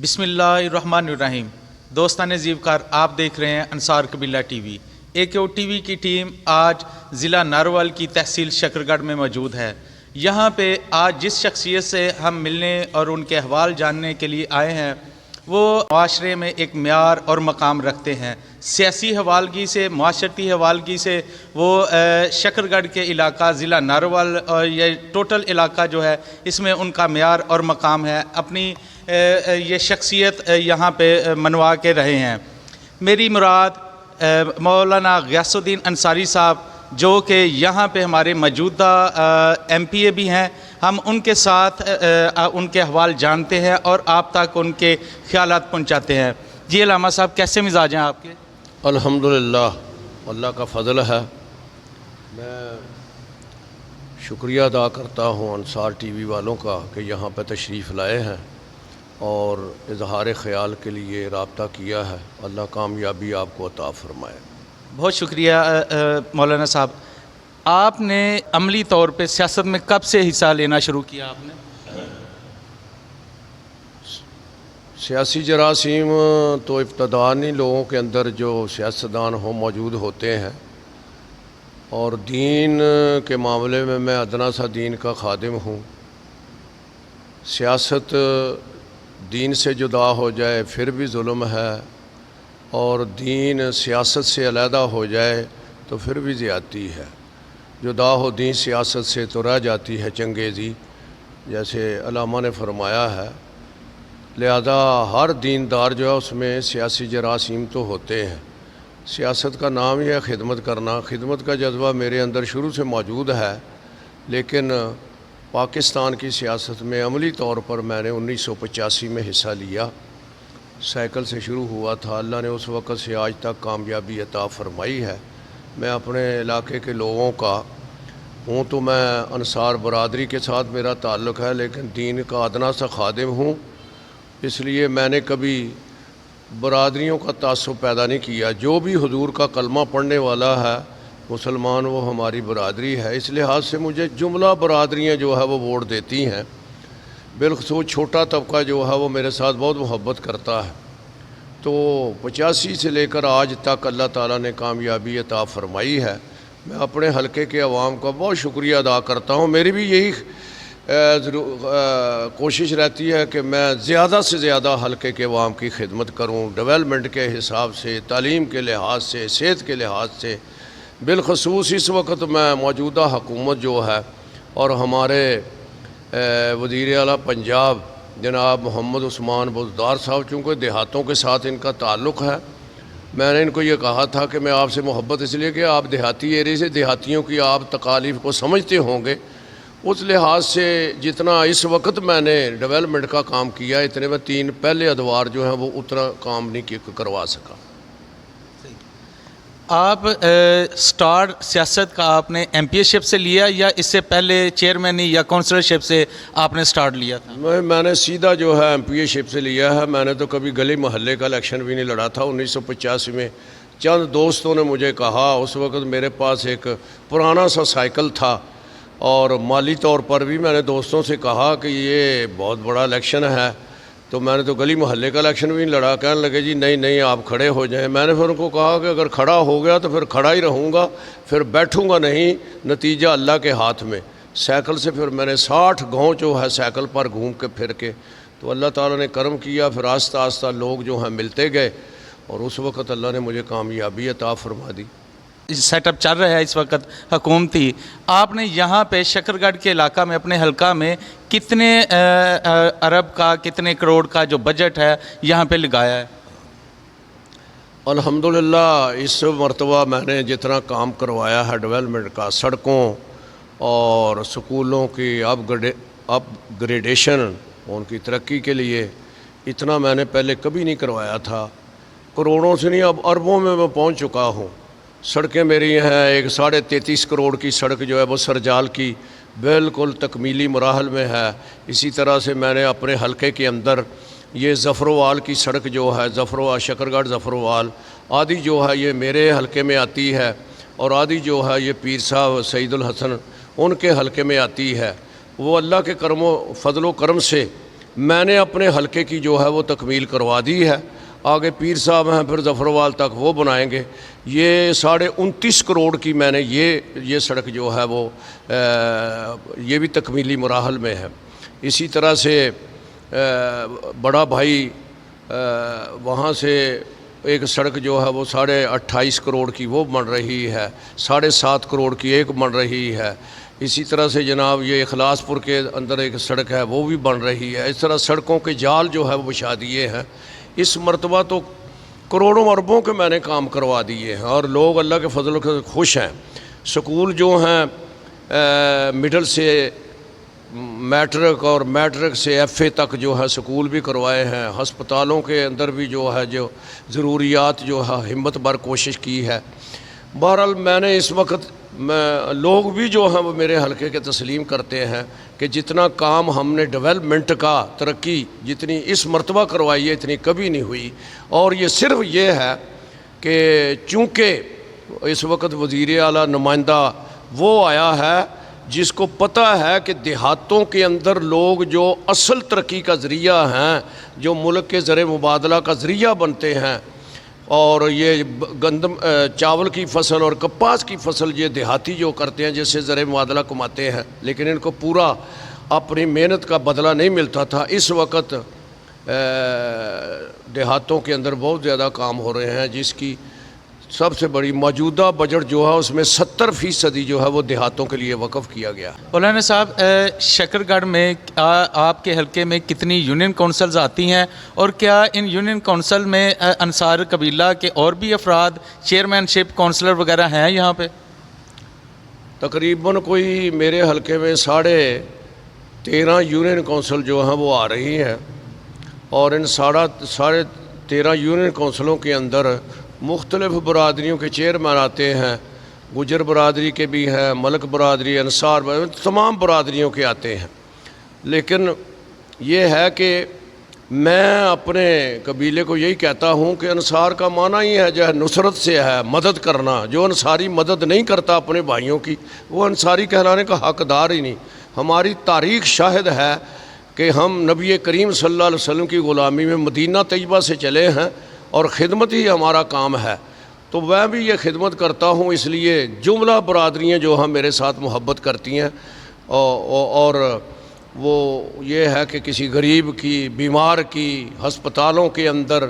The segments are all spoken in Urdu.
بسم اللہ الرحمن الرحیم۔ دوستان زیوکار، آپ دیکھ رہے ہیں انصار قبیلہ T V. AKO T V کی ٹیم آج ضلع ناروال کی تحصیل شکرگڑھ میں موجود ہے۔ یہاں پہ آج جس شخصیت سے ہم ملنے اور ان کے احوال جاننے کے لیے آئے ہیں وہ معاشرے میں ایک معیار اور مقام رکھتے ہیں۔ سیاسی حوالگی سے، معاشرتی حوالگی سے وہ شکرگڑھ کے علاقہ ضلع ناروال اور یہ ٹوٹل علاقہ جو ہے اس میں ان کا معیار اور مقام ہے۔ اپنی یہ شخصیت یہاں پہ منوا کے رہے ہیں۔ میری مراد مولانا غیاث الدین انصاری صاحب جو کہ یہاں پہ ہمارے موجودہ MPA بھی ہیں، ہم ان کے ساتھ ان کے احوال جانتے ہیں اور آپ تک ان کے خیالات پہنچاتے ہیں۔ جی علامہ صاحب، کیسے مزاج ہیں آپ کے؟ الحمدللہ، اللہ کا فضل ہے۔ میں شکریہ ادا کرتا ہوں انصار ٹی وی والوں کا کہ یہاں پہ تشریف لائے ہیں اور اظہار خیال کے لیے رابطہ کیا ہے۔ اللہ کامیابی آپ کو عطا فرمائے۔ بہت شکریہ مولانا صاحب۔ آپ نے عملی طور پہ سیاست میں کب سے حصہ لینا شروع کیا آپ نے؟ سیاسی جراثیم تو ابتدائی لوگوں کے اندر جو سیاستدان موجود ہوتے ہیں، اور دین کے معاملے میں ادنا سا دین کا خادم ہوں۔ سیاست دین سے جدا ہو جائے پھر بھی ظلم ہے، اور دین سیاست سے علیحدہ ہو جائے تو پھر بھی زیادتی ہے۔ جدا ہو دین سیاست سے تو رہ جاتی ہے چنگیزی، جیسے علامہ نے فرمایا ہے۔ لہذا ہر دیندار جو ہے اس میں سیاسی جراثیم تو ہوتے ہیں۔ سیاست کا نام ہی ہے خدمت کرنا۔ خدمت کا جذبہ میرے اندر شروع سے موجود ہے، لیکن پاکستان کی سیاست میں عملی طور پر میں نے 1985 میں حصہ لیا۔ سائیکل سے شروع ہوا تھا، اللہ نے اس وقت سے آج تک کامیابی عطا فرمائی ہے۔ میں اپنے علاقے کے لوگوں کا ہوں تو میں انصار برادری کے ساتھ میرا تعلق ہے، لیکن دین کا ادنا سا خادم ہوں، اس لیے میں نے کبھی برادریوں کا تعصب پیدا نہیں کیا۔ جو بھی حضور کا کلمہ پڑھنے والا ہے مسلمان، وہ ہماری برادری ہے۔ اس لحاظ سے مجھے جملہ برادریاں جو ہے وہ ووٹ دیتی ہیں، بالخصوص چھوٹا طبقہ جو ہے وہ میرے ساتھ بہت محبت کرتا ہے۔ تو 85 سے لے کر آج تک اللہ تعالیٰ نے کامیابی عطا فرمائی ہے۔ میں اپنے حلقے کے عوام کا بہت شکریہ ادا کرتا ہوں۔ میری بھی یہی کوشش رہتی ہے کہ میں زیادہ سے زیادہ حلقے کے عوام کی خدمت کروں، ڈیولپمنٹ کے حساب سے، تعلیم کے لحاظ سے، صحت کے لحاظ سے۔ بالخصوص اس وقت میں موجودہ حکومت جو ہے اور ہمارے وزیر اعلیٰ پنجاب جناب محمد عثمان بزدار صاحب، چونکہ دیہاتوں کے ساتھ ان کا تعلق ہے، میں نے ان کو یہ کہا تھا کہ میں آپ سے محبت اس لیے کہ آپ دیہاتی ایرے سے، دیہاتیوں کی آپ تکالیف کو سمجھتے ہوں گے۔ اس لحاظ سے جتنا اس وقت میں نے ڈیولپمنٹ کا کام کیا، اتنے میں 3 پہلے ادوار جو ہیں وہ اتنا کام نہیں کروا سکا۔ آپ سٹارٹ سیاست کا آپ نے MPA شپ سے لیا یا اس سے پہلے چیئرمینی یا کونسلر شپ سے آپ نے سٹارٹ لیا تھا؟ میں نے سیدھا جو ہے MPA شپ سے لیا ہے۔ میں نے تو کبھی گلی محلے کا الیکشن بھی نہیں لڑا تھا۔ 1985 میں چند دوستوں نے مجھے کہا، اس وقت میرے پاس ایک پرانا سا سائیکل تھا، اور مالی طور پر بھی میں نے دوستوں سے کہا کہ یہ بہت بڑا الیکشن ہے، تو میں نے تو گلی محلے کا الیکشن بھی نہیں لڑا۔ کہنے لگے جی نہیں آپ کھڑے ہو جائیں۔ میں نے پھر ان کو کہا کہ اگر کھڑا ہو گیا تو پھر کھڑا ہی رہوں گا، پھر بیٹھوں گا نہیں، نتیجہ اللہ کے ہاتھ میں۔ سائیکل سے پھر میں نے 60 گاؤں جو ہے سائیکل پر گھوم کے پھر کے، تو اللہ تعالیٰ نے کرم کیا، پھر آہستہ آہستہ لوگ جو ہیں ملتے گئے، اور اس وقت اللہ نے مجھے کامیابی عطا فرما دی۔ سیٹ اپ چل رہا ہے اس وقت حکومتی۔ آپ نے یہاں پہ شکرگڑھ کے علاقہ میں اپنے حلقہ میں کتنے ارب کا، کتنے کروڑ کا جو بجٹ ہے یہاں پہ لگایا ہے؟ الحمدللہ اس مرتبہ میں نے جتنا کام کروایا ہے ڈیولپمنٹ کا، سڑکوں اور سکولوں کی اپ گریڈیشن، ان کی ترقی کے لیے، اتنا میں نے پہلے کبھی نہیں کروایا تھا۔ کروڑوں سے نہیں، اب اربوں میں پہنچ چکا ہوں۔ سڑکیں میری ہیں، ایک 33.5 کروڑ کی سڑک جو ہے وہ سرجال کی بالکل تکمیلی مراحل میں ہے۔ اسی طرح سے میں نے اپنے حلقے کے اندر یہ ظفروال کی سڑک جو ہے، شکرگڑھ ظفروال، آدھی جو ہے یہ میرے حلقے میں آتی ہے، اور آدھی جو ہے یہ پیر صاحب سعید الحسن ان کے حلقے میں آتی ہے۔ وہ اللہ کے کرم و فضل و کرم سے میں نے اپنے حلقے کی جو ہے وہ تکمیل کروا دی ہے. آگے پیر صاحب ہیں پھر ظفروال تک وہ بنائیں گے. یہ 29.5 کروڑ کی میں نے یہ سڑک جو ہے وہ یہ بھی تکمیلی مراحل میں ہے. اسی طرح سے بڑا بھائی وہاں سے ایک سڑک جو ہے وہ 28.5 کروڑ کی وہ بن رہی ہے. 7.5 کروڑ کی ایک بن رہی ہے. اسی طرح سے جناب یہ اخلاص پور کے اندر ایک سڑک ہے وہ بھی بن رہی ہے. اس طرح سڑکوں کے جال جو ہے وہ بچھا دیے ہیں. اس مرتبہ تو کروڑوں اربوں کے میں نے کام کروا دیے ہیں اور لوگ اللہ کے فضل سے خوش ہیں. سکول جو ہیں مڈل سے میٹرک اور میٹرک سے ایف اے تک جو ہے سکول بھی کروائے ہیں. ہسپتالوں کے اندر بھی جو ہے جو ضروریات جو ہے ہمت بھر کوشش کی ہے. بہرحال میں نے اس وقت لوگ بھی جو ہیں وہ میرے حلقے کے تسلیم کرتے ہیں کہ جتنا کام ہم نے ڈیولپمنٹ کا ترقی جتنی اس مرتبہ کروائی ہے اتنی کبھی نہیں ہوئی. اور یہ صرف یہ ہے کہ چونکہ اس وقت وزیر اعلیٰ نمائندہ وہ آیا ہے جس کو پتہ ہے کہ دیہاتوں کے اندر لوگ جو اصل ترقی کا ذریعہ ہیں جو ملک کے زر مبادلہ کا ذریعہ بنتے ہیں اور یہ گندم چاول کی فصل اور کپاس کی فصل یہ دیہاتی جو کرتے ہیں جس سے زر مبادلہ کماتے ہیں لیکن ان کو پورا اپنی محنت کا بدلہ نہیں ملتا تھا. اس وقت دیہاتوں کے اندر بہت زیادہ کام ہو رہے ہیں جس کی سب سے بڑی موجودہ بجٹ جو ہے اس میں 70% جو ہے وہ دیہاتوں کے لیے وقف کیا گیا. مولانا صاحب شکر گڑھ میں آپ کے حلقے میں کتنی یونین کونسلز آتی ہیں اور کیا ان یونین کونسل میں انصار قبیلہ کے اور بھی افراد چیئرمین شپ کونسلر وغیرہ ہیں یہاں پہ؟ تقریباً کوئی میرے حلقے میں 13.5 یونین کونسل جو ہیں وہ آ رہی ہیں اور ان 13.5 یونین کونسلوں کے اندر مختلف برادریوں کے چیئرمین آتے ہیں. گجر برادری کے بھی ہیں, ملک برادری, انصار تمام برادریوں کے آتے ہیں. لیکن یہ ہے کہ میں اپنے قبیلے کو یہی کہتا ہوں کہ انصار کا معنی ہی ہے جو ہے نصرت سے ہے, مدد کرنا. جو انصاری مدد نہیں کرتا اپنے بھائیوں کی وہ انصاری کہلانے کا حقدار ہی نہیں. ہماری تاریخ شاہد ہے کہ ہم نبی کریم صلی اللہ علیہ وسلم کی غلامی میں مدینہ طیبہ سے چلے ہیں اور خدمت ہی ہمارا کام ہے. تو میں بھی یہ خدمت کرتا ہوں, اس لیے جملہ برادریاں جو ہم میرے ساتھ محبت کرتی ہیں اور وہ یہ ہے کہ کسی غریب کی, بیمار کی ہسپتالوں کے اندر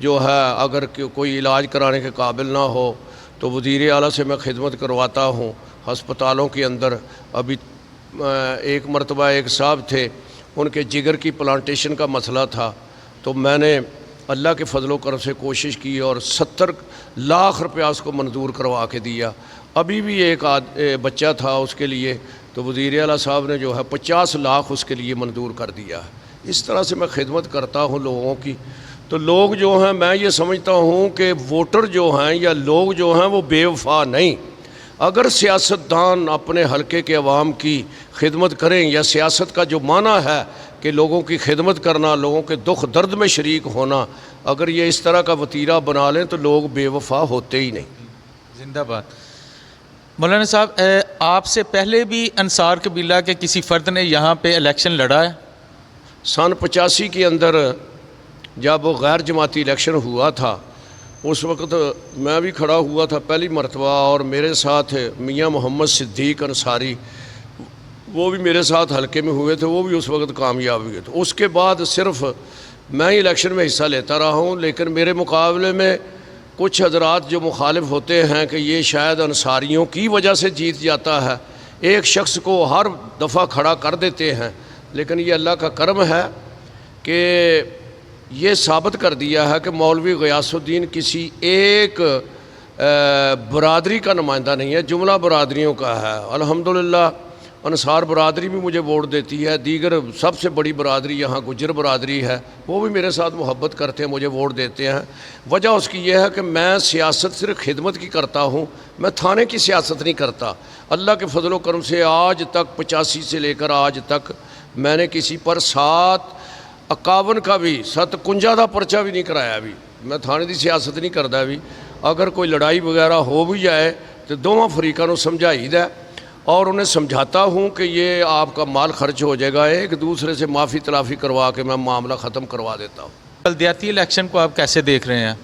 جو ہے اگر کوئی علاج کرانے کے قابل نہ ہو تو وزیر اعلیٰ سے میں خدمت کرواتا ہوں. ہسپتالوں کے اندر ابھی ایک مرتبہ ایک صاحب تھے, ان کے جگر کی پلانٹیشن کا مسئلہ تھا تو میں نے اللہ کے فضل و کرم سے کوشش کی اور 70 لاکھ روپیہ اس کو منظور کروا کے دیا. ابھی بھی ایک بچہ تھا اس کے لیے تو وزیر اعلیٰ صاحب نے جو ہے 50 لاکھ اس کے لیے منظور کر دیا ہے. اس طرح سے میں خدمت کرتا ہوں لوگوں کی. تو لوگ جو ہیں میں یہ سمجھتا ہوں کہ ووٹر جو ہیں یا لوگ جو ہیں وہ بے وفا نہیں. اگر سیاستدان اپنے حلقے کے عوام کی خدمت کریں یا سیاست کا جو معنی ہے کہ لوگوں کی خدمت کرنا, لوگوں کے دکھ درد میں شریک ہونا, اگر یہ اس طرح کا وتیرہ بنا لیں تو لوگ بے وفا ہوتے ہی نہیں. زندہ باد. مولانا صاحب آپ سے پہلے بھی انصار قبیلہ کے کسی فرد نے یہاں پہ الیکشن لڑا ہے؟ سن 85 کے اندر جب غیر جماعتی الیکشن ہوا تھا اس وقت میں بھی کھڑا ہوا تھا پہلی مرتبہ اور میرے ساتھ میاں محمد صدیق انصاری وہ بھی میرے ساتھ حلقے میں ہوئے تھے, وہ بھی اس وقت کامیاب ہوئے تھے. اس کے بعد صرف میں ہی الیکشن میں حصہ لیتا رہا ہوں, لیکن میرے مقابلے میں کچھ حضرات جو مخالف ہوتے ہیں کہ یہ شاید انصاریوں کی وجہ سے جیت جاتا ہے, ایک شخص کو ہر دفعہ کھڑا کر دیتے ہیں. لیکن یہ اللہ کا کرم ہے کہ یہ ثابت کر دیا ہے کہ مولوی غیاث الدین کسی ایک برادری کا نمائندہ نہیں ہے, جملہ برادریوں کا ہے. الحمدللہ انصار برادری بھی مجھے ووٹ دیتی ہے. دیگر سب سے بڑی برادری یہاں گجر برادری ہے, وہ بھی میرے ساتھ محبت کرتے ہیں, مجھے ووٹ دیتے ہیں. وجہ اس کی یہ ہے کہ میں سیاست صرف خدمت کی کرتا ہوں, میں تھانے کی سیاست نہیں کرتا. اللہ کے فضل و کرم سے آج تک 85 سے لے کر آج تک میں نے کسی پر 751 کا بھی 57 کا پرچہ بھی نہیں کرایا. ابھی میں تھانے کی سیاست نہیں کرتا. ابھی اگر کوئی لڑائی وغیرہ ہو بھی جائے تو دونوں فریقوں کو سمجھائی دے اور انہیں سمجھاتا ہوں کہ یہ آپ کا مال خرچ ہو جائے گا، ایک دوسرے سے معافی تلافی کروا کے میں معاملہ ختم کروا دیتا ہوں۔ بلدیاتی الیکشن کو آپ کیسے دیکھ رہے ہیں؟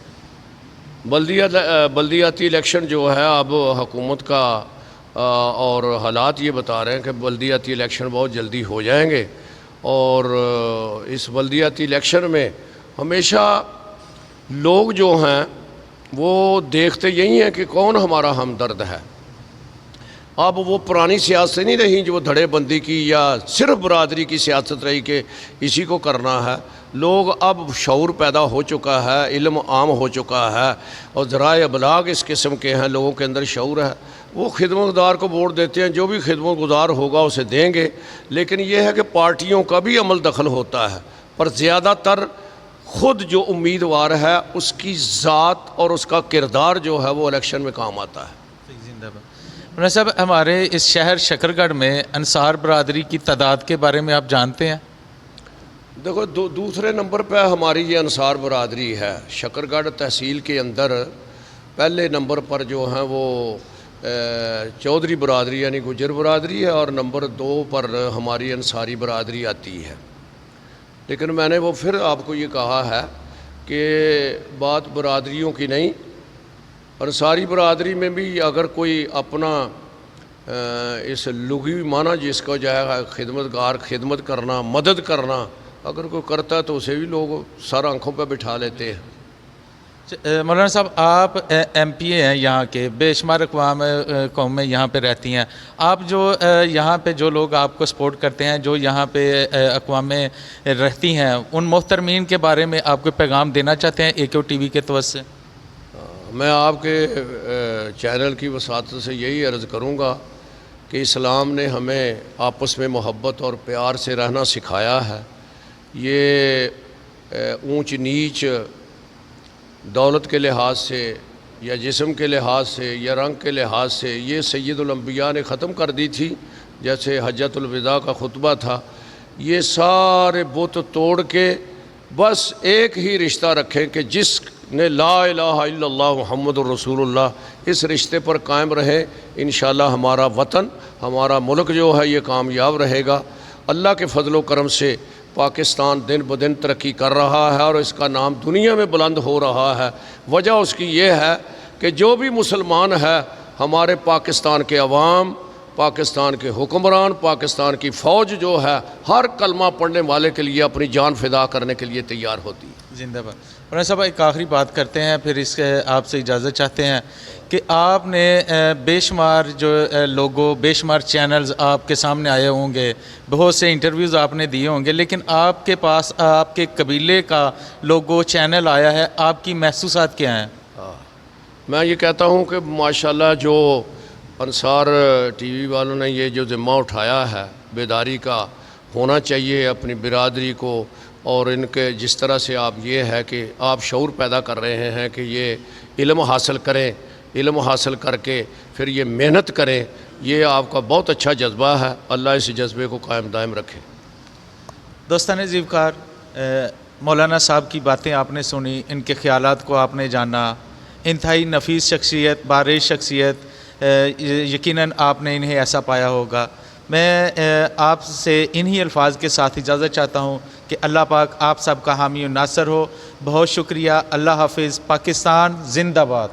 بلدیاتی الیکشن جو ہے اب حکومت کا اور حالات یہ بتا رہے ہیں کہ بلدیاتی الیکشن بہت جلدی ہو جائیں گے، اور اس بلدیاتی الیکشن میں ہمیشہ لوگ جو ہیں وہ دیکھتے یہی ہیں کہ کون ہمارا ہمدرد ہے۔ اب وہ پرانی سیاست نہیں رہی جو دھڑے بندی کی یا صرف برادری کی سیاست رہی کہ اسی کو کرنا ہے۔ لوگ اب شعور پیدا ہو چکا ہے، علم عام ہو چکا ہے، اور ذرائع ابلاغ اس قسم کے ہیں، لوگوں کے اندر شعور ہے۔ وہ خدمت گزار کو ووٹ دیتے ہیں، جو بھی خدمت گزار ہوگا اسے دیں گے، لیکن یہ ہے کہ پارٹیوں کا بھی عمل دخل ہوتا ہے، پر زیادہ تر خود جو امیدوار ہے اس کی ذات اور اس کا کردار جو ہے وہ الیکشن میں کام آتا ہے۔ مولانا صاحب، ہمارے اس شہر شکرگڑھ میں انصار برادری کی تعداد کے بارے میں آپ جانتے ہیں؟ دیکھو، دوسرے نمبر پہ ہماری یہ انصار برادری ہے۔ شکرگڑھ تحصیل کے اندر پہلے نمبر پر جو ہیں وہ چودھری برادری یعنی گجر برادری ہے، اور نمبر 2 پر ہماری انصاری برادری آتی ہے۔ لیکن میں نے وہ پھر آپ کو یہ کہا ہے کہ بات برادریوں کی نہیں، انصاری برادری میں بھی اگر کوئی اپنا اس لغوی معنی جس کو جو ہے خدمت کرنا، مدد کرنا اگر کوئی کرتا ہے تو اسے بھی لوگ سر آنکھوں پہ بٹھا لیتے ہیں۔ مولانا صاحب، آپ ایم پی اے ہیں یہاں کے، بے شمار اقوام قومیں یہاں پہ رہتی ہیں، آپ جو یہاں پہ جو لوگ آپ کو سپورٹ کرتے ہیں، جو یہاں پہ اقوام رہتی ہیں، ان محترمین کے بارے میں آپ کو پیغام دینا چاہتے ہیں AQ TV کے توسط سے؟ میں آپ کے چینل کی وساطت سے یہی عرض کروں گا کہ اسلام نے ہمیں آپس میں محبت اور پیار سے رہنا سکھایا ہے۔ یہ اونچ نیچ دولت کے لحاظ سے یا جسم کے لحاظ سے یا رنگ کے لحاظ سے یہ سید الانبیاء نے ختم کر دی تھی۔ جیسے حجۃ الوداع کا خطبہ تھا، یہ سارے بت توڑ کے بس ایک ہی رشتہ رکھیں کہ جس نے لا الہ الا اللہ محمد الرسول اللہ، اس رشتے پر قائم رہیں، انشاءاللہ ہمارا وطن، ہمارا ملک جو ہے یہ کامیاب رہے گا۔ اللہ کے فضل و کرم سے پاکستان دن بدن ترقی کر رہا ہے اور اس کا نام دنیا میں بلند ہو رہا ہے۔ وجہ اس کی یہ ہے کہ جو بھی مسلمان ہے، ہمارے پاکستان کے عوام، پاکستان کے حکمران، پاکستان کی فوج جو ہے، ہر کلمہ پڑھنے والے کے لیے اپنی جان فدا کرنے کے لیے تیار ہوتی ہے۔ زندہ باد۔ مولانا صاحب، ایک آخری بات کرتے ہیں، پھر اس کے آپ سے اجازت چاہتے ہیں کہ آپ نے بے شمار جو لوگوں، بے شمار چینلز آپ کے سامنے آئے ہوں گے، بہت سے انٹرویوز آپ نے دیے ہوں گے، لیکن آپ کے پاس آپ کے قبیلے کا لوگو چینل آیا ہے، آپ کی محسوسات کیا ہیں؟ میں یہ کہتا ہوں کہ ماشاءاللہ جو انصار ٹی وی والوں نے یہ جو ذمہ اٹھایا ہے بیداری کا، ہونا چاہیے اپنی برادری کو، اور ان کے جس طرح سے آپ یہ ہے کہ آپ شعور پیدا کر رہے ہیں کہ یہ علم حاصل کریں، علم حاصل کر کے پھر یہ محنت کریں، یہ آپ کا بہت اچھا جذبہ ہے۔ اللہ اس جذبے کو قائم دائم رکھے۔ دوستان زیوکار، مولانا صاحب کی باتیں آپ نے سنی، ان کے خیالات کو آپ نے جانا، انتہائی نفیس شخصیت، بارش شخصیت، یقیناً آپ نے انہیں ایسا پایا ہوگا۔ میں آپ سے انہی الفاظ کے ساتھ اجازت چاہتا ہوں کہ اللہ پاک آپ سب کا حامی و ناصر ہو۔ بہت شکریہ، اللہ حافظ، پاکستان زندہ باد۔